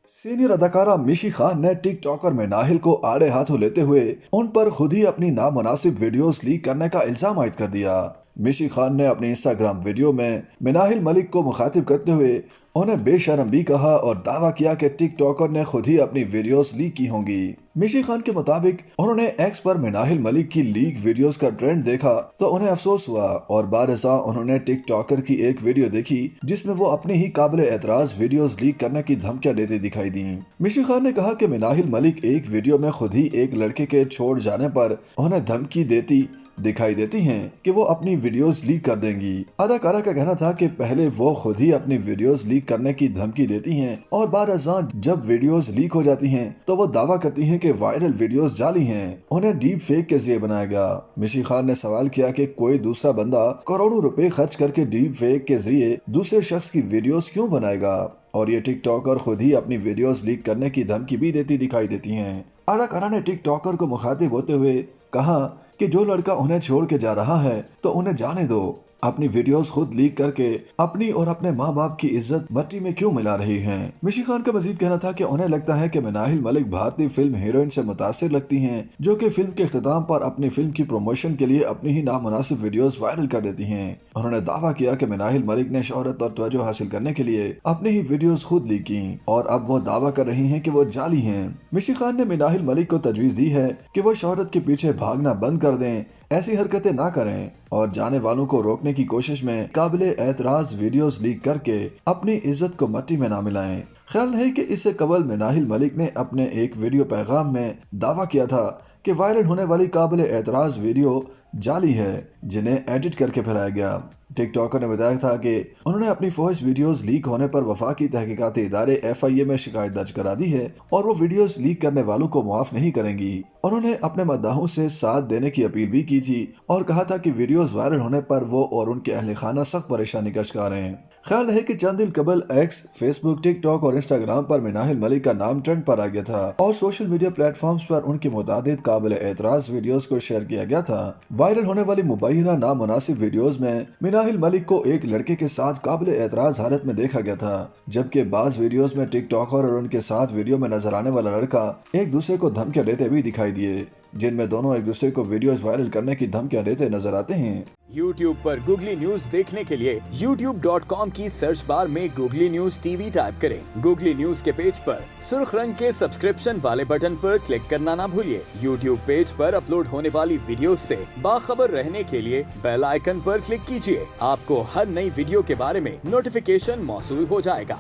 Senior अदाकारा मिशी खान ने टिक टॉकर मिनाहिल को आड़े हाथों लेते हुए उन पर खुद ही अपनी नामुनासिब वीडियोस लीक करने का इल्जाम आयद कर दिया। मिशी खान ने अपने इंस्टाग्राम वीडियो में मिनाहिल मलिक को मुखातिब करते हुए उन्हें बेशरम भी कहा और दावा किया कि टिक टॉकर ने खुद ही अपनी वीडियोस लीक की होंगी। मिशी खान के मुताबिक उन्होंने एक्स पर मिनाहिल मलिक की लीक वीडियोस का ट्रेंड देखा तो उन्हें अफसोस हुआ और बारसा उन्होंने टिक टॉकर की एक वीडियो देखी जिसमें वो अपनी ही काबिल एतराज वीडियोस लीक करने की धमकियां देते दिखाई दी। मिशी खान ने कहा कि मिनाहिल मलिक एक वीडियो में खुद ही एक लड़के के छोड़ जाने पर उन्हें धमकी देती दिखाई देती हैं कि वो अपनी वीडियोस लीक कर देंगी। अदाकारा का कहना था कि पहले वो खुद ही अपनी वीडियोस लीक करने की धमकी देती हैं और बाद जब वीडियोस लीक हो जाती हैं तो वो दावा करती हैं कि वायरल वीडियोस जाली हैं, उन्हें डीप फेक के जरिए बनाया गया। मिशी खान ने सवाल किया कि कोई दूसरा बंदा करोड़ों रुपए खर्च करके डीप फेक के जरिए दूसरे शख्स की वीडियोस क्यों बनाएगा और ये टिकटॉकर खुद ही अपनी वीडियोस लीक करने की धमकी भी देती दिखाई देती हैं। अदाकारा ने टिकटॉकर को मुखातिब होते हुए कहा कि जो लड़का उन्हें छोड़ के जा रहा है तो उन्हें जाने दो, अपनी वीडियोस खुद लीक करके अपनी और अपने माँ बाप की इज्जत मट्टी में क्यों मिला रही हैं। मिशी खान का मजीद कहना था कि उन्हें लगता है कि मिनाहिल मलिक भारतीय फिल्म हीरोइन से मुतासिर लगती हैं जो कि फिल्म के इख्तिताम पर अपनी फिल्म की प्रमोशन के लिए अपनी ही नामुनासिब वीडियोस वायरल कर देती हैं। उन्होंने दावा किया कि मिनाहिल मलिक ने शोहरत और तवज्जो हासिल करने के लिए अपनी ही वीडियोस खुद लीक की और अब वो दावा कर रही हैं कि वो जाली हैं। मिशी खान ने मिनाहिल मलिक को तजवीज दी है कि वो शोहरत के पीछे भागना बंद कर दें, ऐसी हरकतें ना करें और जाने वालों को रोकने की कोशिश में काबिले एतराज वीडियोस लीक करके अपनी इज्जत को मट्टी में ना मिलाएं। ख्याल है कि इससे कबल मिनाहिल मलिक ने अपने एक वीडियो पैगाम में दावा किया था कि वायरल होने वाली काबिले एतराज वीडियो जाली है जिन्हें एडिट करके फैलाया गया। टिकटॉकर ने बताया था कि उन्होंने अपनी फौज वीडियोस लीक होने पर वफाकी तहकीकाती इदारे FIA में शिकायत दर्ज करा दी है और वो वीडियोस लीक करने वालों को मुआफ नहीं करेंगी। उन्होंने अपने मद्दाहों से साथ देने की अपील भी की थी और कहा था कि वीडियोस वायरल होने पर वो और उनके अहले खाना सख्त परेशानी का शिकार हैं। ख्याल है कि चंद दिन कबल एक्स, फेसबुक, टिकटॉक और इंस्टाग्राम पर मिनाहिल मलिक का नाम ट्रेंड पर आ गया था और सोशल मीडिया प्लेटफॉर्म्स पर उनकी मुतादिद काबिल एतराज वीडियोस को शेयर किया गया था। वायरल होने वाली मुबैना नामुनासिब वीडियोस में मिनाहिल मलिक को एक लड़के के साथ काबिल एतराज हालत में देखा गया था, जबकि बाज वीडियोस में टिकटॉकर और उनके साथ वीडियो में नजर आने वाला लड़का एक दूसरे को धमकियां देते भी दिखाई दिए, जिनमें दोनों एक दूसरे को वीडियोस वायरल करने की धमकियां देते नजर आते हैं। YouTube पर गूगली न्यूज देखने के लिए youtube.com की सर्च बार में गूगली न्यूज TV टाइप करें। गूगली न्यूज के पेज पर सुर्ख रंग के सब्सक्रिप्शन वाले बटन पर क्लिक करना ना भूलिए। YouTube पेज पर अपलोड होने वाली वीडियोस से बाखबर रहने के लिए बेल आइकन पर क्लिक कीजिए। आपको हर नई वीडियो के बारे में नोटिफिकेशन मौसूल हो जाएगा।